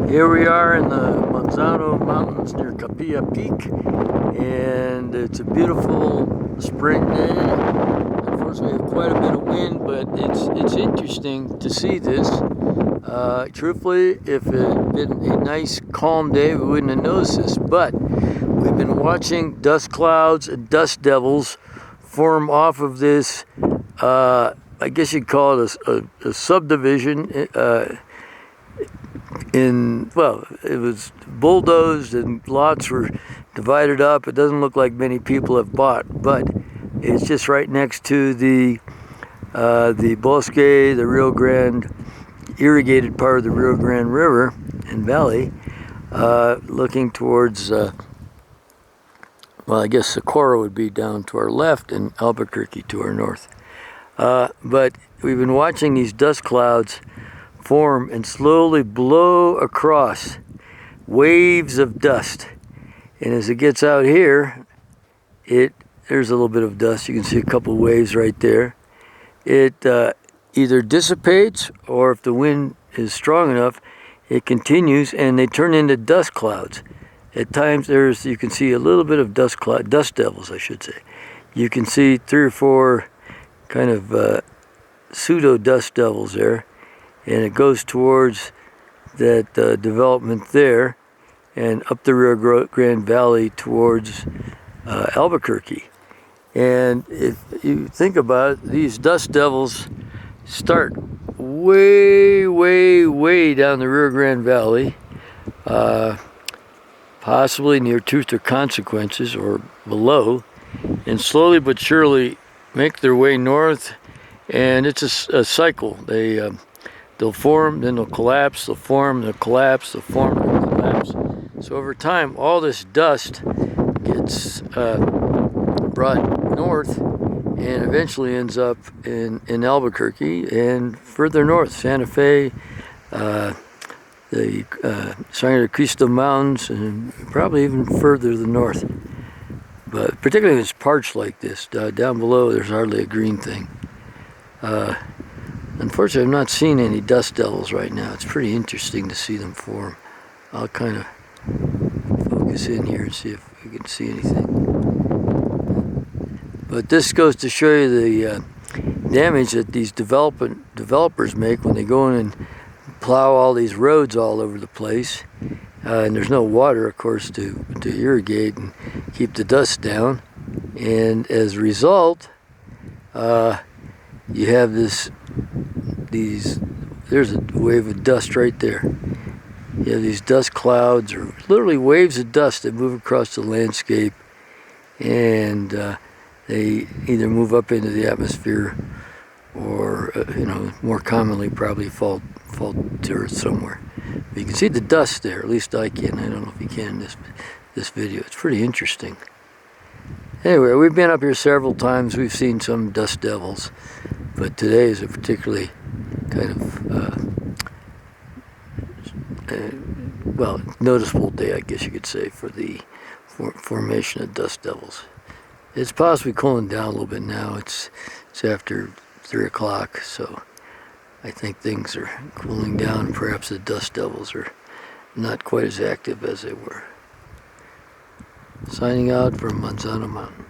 Here we are in the Manzano Mountains near Capilla Peak, and it's a beautiful spring day. Unfortunately, we have quite a bit of wind, but it's interesting to see this. Truthfully, if it had been a nice calm day, we wouldn't have noticed this, but we've been watching dust clouds and dust devils form off of this, I guess you'd call it a subdivision. It was bulldozed and lots were divided up. It doesn't look like many people have bought, but it's just right next to the Bosque, the Rio Grande, irrigated part of the Rio Grande River and Valley, looking towards, I guess Socorro would be down to our left and Albuquerque to our north. But we've been watching these dust clouds form and slowly blow across waves of dust. And as it gets out here, there's a little bit of dust. You can see a couple waves right there. It either dissipates, or if the wind is strong enough, it continues and they turn into dust clouds. At times you can see a little bit of dust devils, I should say. You can see 3 or 4 kind of pseudo dust devils there. And it goes towards that development there and up the Rio Grande Valley towards Albuquerque. And if you think about it, these dust devils start way, way, way down the Rio Grande Valley, possibly near Truth or Consequences or below, and slowly but surely make their way north. And it's a cycle. They'll form, then they'll collapse, they'll form, they'll collapse, they'll form, they'll collapse. So over time, all this dust gets brought north and eventually ends up in Albuquerque and further north, Santa Fe, the San Cristo Mountains, and probably even further to the north. But particularly when it's parched like this, down below there's hardly a green thing. Unfortunately, I'm not seeing any dust devils right now. It's pretty interesting to see them form. I'll kind of focus in here and see if we can see anything. But this goes to show you the damage that these developers make when they go in and plow all these roads all over the place. And there's no water, of course, to irrigate and keep the dust down. And as a result, you have there's a wave of dust right there. You have these dust clouds, or literally waves of dust that move across the landscape, and they either move up into the atmosphere or, more commonly probably fall to earth somewhere. But you can see the dust there, at least I can. I don't know if you can in this video. It's pretty interesting. Anyway, we've been up here several times. We've seen some dust devils, but today is a particularly kind of noticeable day, I guess you could say, for the formation of dust devils. It's possibly cooling down a little bit now. It's after 3 o'clock, so I think things are cooling down. Perhaps the dust devils are not quite as active as they were. Signing out from Manzano Mountain.